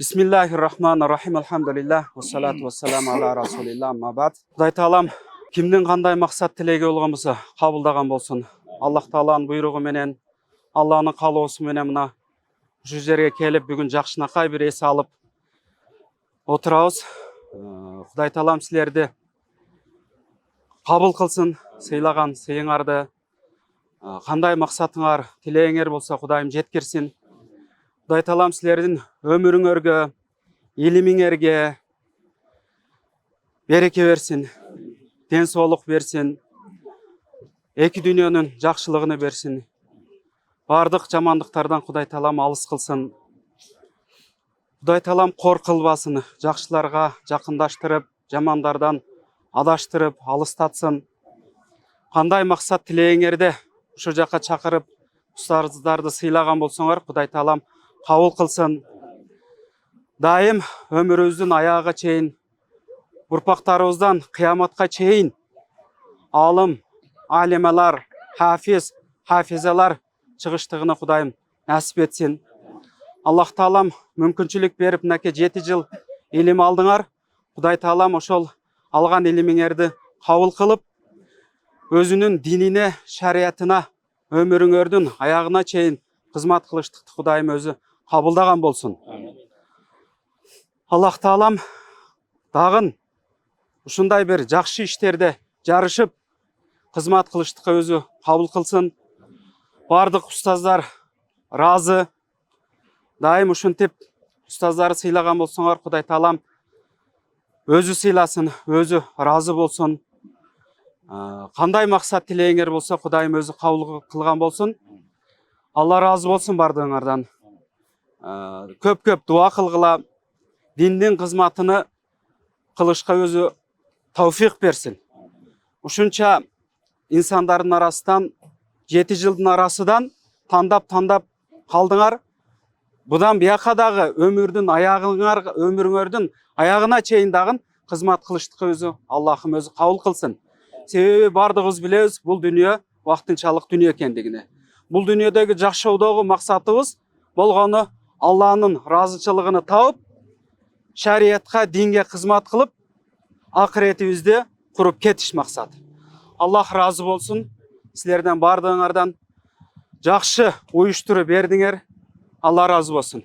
Bismillahirrahmanirrahim. Alhamdulillah. Wassalatu wassalamu ala rasulillah. Amma ba'd. Құдай Таалам кимдин кандай максат тилеги болгонбосо кабылдаган болсун. Аллах Тааланын буйругу менен, Алланын каалоосу менен мына ушу жерге келип бүгүн жакшынакай бир эс алып отурабыз. Құдай Таалам силерди кабыл кылсын, сыйлаган сыйыңарды, кандай максатыңар, тилегиңер болсо Кудайым жеткирсин. Құдай Таалам силердин өмүрүңөргө, илимиңерге береке берсин, ден соолук берсин, эки дүйнөнүн жакшылыгын берсин. Бардык жамандыктардан Құдай Таалам алыс кылсын. Құдай Таалам кор кылбасын, жакшыларга жакындаштырып, жамандардан адаштырып, алыстатсын. Кандай максат тилегиңерди ушу жака чакырып, устаздарды сыйлаган болсоңор, Құдай Таалам кабыл кылсын. Дайым өмүрүбүздүн аягы чейин, урпактарыбыздан кыяматка чейин алым, алималар, хафиз, хафизалар чыгыштыгына Кудайым насип этсин. Аллах Таалам мүмкүнчүлүк берип, мынакей 7 жыл илим алдыңар. Құдай Таалам ошол алган илимиңерди кабыл кылып, өзүнүн динине, шариятына, өмүрүңөрдүн аягына чейин кызмат кылыштыкты Кудайым өзү кабылдаган болсун. Аллах Таалам дагын ушундай бир жакшы иштерде жарышып, кызмат кылыштыкка өзү кабыл кылсын. Бардык устаздар разы. Дайым ушинтип устаздары сыйлаган болсоңор, Кудай Таалам өзү сыйласын, өзү разы болсун. Кандай максат тилегиңер болсо, Кудайым өзү кабыл кылган болсун. Алла разы болсун бардыгыңардан. Көп-көп дуа кылгыла, диндин кызматыны кылышка өзү тауфик берсин. Ушунча инсандардын арасынан 7 жылдын арасынан тандап калдыңар. Будан бияка дагы өмүрүңөрдүн аягына чейин дагы кызмат кылыштыкка өзү Аллахым өзү кабыл кылсын. Себеби бардыгыбыз билебиз, бул дүйнө вактынчалык дүйнө экендигини. Бул дүйнөдөгү жашоодогу максатыбыз болгону Алланын ыраазычылыгын таап, шариятка, динге кызмат кылып, акыретибизди куруп кетиш максат. Аллах разы болсун. Силерден бардыгыңардан жакшы уюштуруп бердиңер. Алла разы болсун.